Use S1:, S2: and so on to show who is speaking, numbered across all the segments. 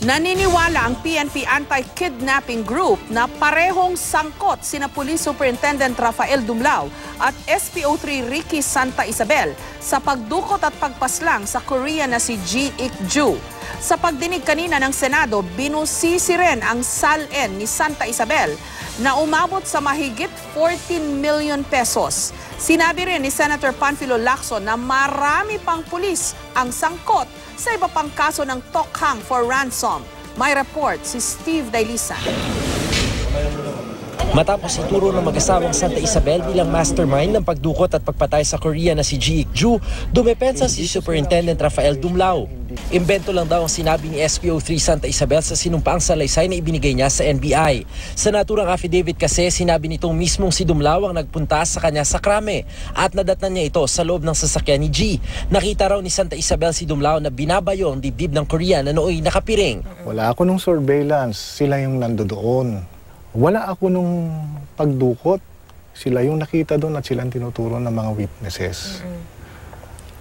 S1: Naniniwala ang PNP Anti-Kidnapping Group na parehong sangkot sina Police Superintendent Rafael Dumlao at SPO3 Ricky Santa Isabel sa pagdukot at pagpaslang sa Korean na si Ji Ik-ju. Sa pagdinig kanina ng Senado, binusisi rin ang SALN ni Santa Isabel na umabot sa mahigit 14 million pesos. Sinabi rin ni Senator Panfilo Lacson na marami pang pulis ang sangkot sa iba pang kaso ng tokhang for ransom. May report si Steve Dailisan.
S2: Matapos ituro ng mag-asawang Santa Isabel bilang mastermind ng pagdukot at pagpatay sa Korea na si Ji Ik-ju, dumepensa si Superintendent Rafael Dumlao. Imbento lang daw ang sinabi ni SPO3 Santa Isabel sa sinumpaang salaysay na ibinigay niya sa NBI. Sa naturang affidavit kasi, sinabi nitong mismong si Dumlao ang nagpunta sa kanya sa krame at nadatnan niya ito sa loob ng sasakyan ni Ji. Nakita raw ni Santa Isabel si Dumlao na binabayo ang dibdib ng Korea na nooy nakapiring.
S3: Wala ako nung surveillance, sila yung nandoon. Wala ako nung pagdukot, sila yung nakita doon at sila ang tinuturo ng mga witnesses.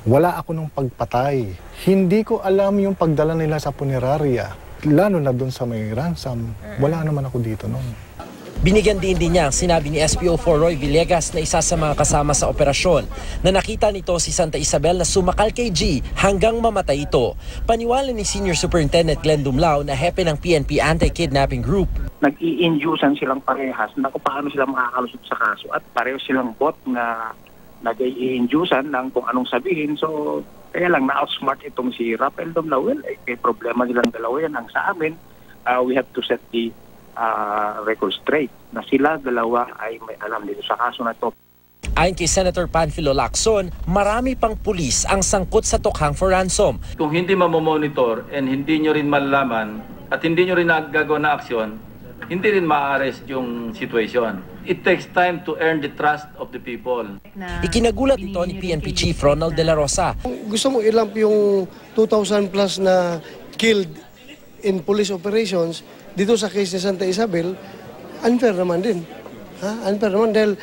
S3: Wala ako nung pagpatay. Hindi ko alam yung pagdala nila sa punerarya. Lalo na doon sa may ransom. Wala naman ako dito noon.
S2: Binigyan din niya ang sinabi ni SPO4 Roy Villegas na isa sa mga kasama sa operasyon na nakita nito si Santa Isabel na sumakal kay G hanggang mamatay ito. Paniwala ni Senior Superintendent Glenn Dumlao na hepe ng PNP Anti-Kidnapping Group.
S4: Nag-i-inducean silang parehas na kung paano sila makakalusot sa kaso at pareho silang bot na nag-i-inducean ng kung anong sabihin. So, kaya lang na-outsmart itong si Rafael Dumlao. Well, may problema nilang dalawa yan. Ang sa amin, we have to set the record straight na sila dalawa ay may alam dito sa kaso na ito.
S2: Ayon kay Senator Panfilo Lacson, marami pang pulis ang sangkot sa tokhang for ransom.
S5: Kung hindi mamomonitor and hindi nyo rin malalaman at hindi nyo rin nagagawa na aksyon, hindi rin ma-arrest yung situation. It takes time to earn the trust of the people.
S2: Ikinagulat ito ni PNP Chief Ronald De La Rosa.
S6: Gusto mo ilamp yung 2,000 plus na killed in police operations dito sa case ni Santa Isabel, unfair naman din. Unfair naman dahil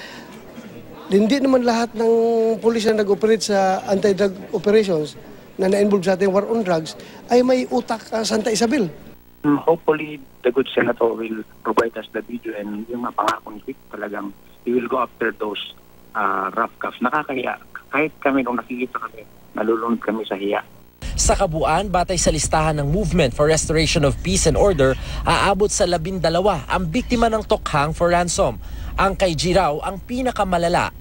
S6: hindi naman lahat ng pulis na nag-operate sa anti-drug operations na na-involve sa ating war on drugs ay may utak Santa Isabel.
S4: Hopefully, the good senator will provide us the video and yung mga pangakong talagang we will go after those rough cuffs. Nakakahiya. Kahit kami nung nakikita kami, nalulunod kami sa hiya.
S2: Sa kabuuan, batay sa listahan ng Movement for Restoration of Peace and Order, aabot sa 12 ang biktima ng tokhang for ransom. Ang kay Ji raw ang pinakamalala.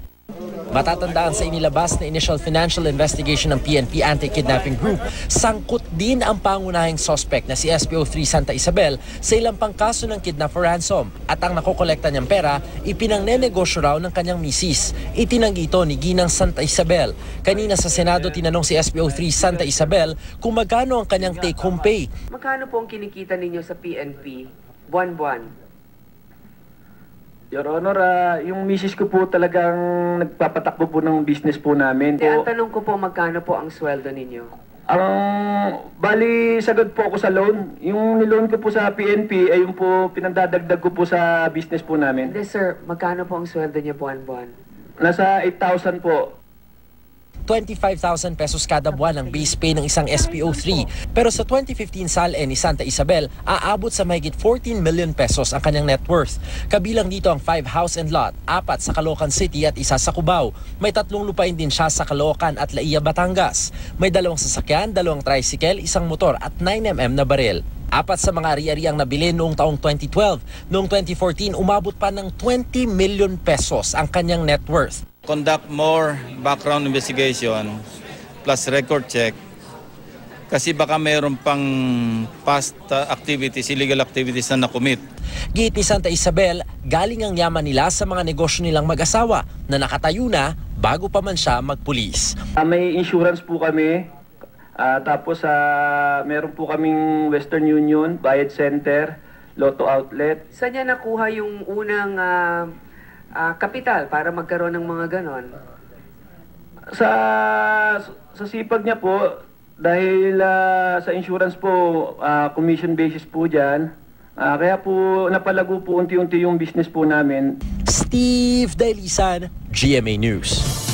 S2: Matatandaan sa inilabas na initial financial investigation ng PNP Anti-Kidnapping Group, sangkot din ang pangunahing suspect na si SPO3 Santa Isabel sa ilang pang kaso ng kidnap for ransom at ang nakokolekta niyang pera ipinangnenegosyo raw ng kanyang misis. Itinanggi ito ni Ginang Santa Isabel. Kanina sa Senado tinanong si SPO3 Santa Isabel kung magkano ang kanyang take-home pay.
S7: Magkano po ang kinikita ninyo sa PNP buwan-buwan?
S5: Your Honor, yung misis ko po talagang nagpapatakbo po ng business po namin.
S7: Ang tanong ko po, magkano po ang sweldo ninyo?
S5: Bali, sagad po ako sa loan. Yung niloan ko po sa PNP ay yung po pinandadagdag ko po sa business po namin.
S7: Hindi sir, magkano po ang sweldo niyo buwan-buwan?
S5: Nasa 8,000 po.
S2: 25,000 pesos kada buwan ang base pay ng isang SPO3. Pero sa 2015 SALN ni Santa Isabel, aabot sa mahigit 14 million pesos ang kanyang net worth. Kabilang dito ang 5 house and lot, 4 sa Caloocan City at 1 sa Cubao. May 3 lupain din siya sa Caloocan at Laia, Batangas. May 2 sasakyan, 2 tricycle, 1 motor at 9mm na baril. 4 sa mga ari-ariang nabili noong taong 2012. Noong 2014, umabot pa ng 20 million pesos ang kanyang net worth.
S8: Conduct more background investigation plus record check kasi baka mayroon pang past activities, illegal activities na nakumit.
S2: Giit ni Santa Isabel, galing ang yaman nila sa mga negosyo nilang mag-asawa na nakatayo na bago pa man siya magpulis.
S5: May insurance po kami. Tapos meron po kaming Western Union, Bayad Center, Lotto Outlet.
S7: Saan niya nakuha yung unang kapital para magkaroon ng mga ganon?
S5: Sa sipag niya po, dahil sa insurance po, commission basis po dyan. Kaya po napalago po unti-unti yung business po namin.
S2: Steve Dailisan, GMA News.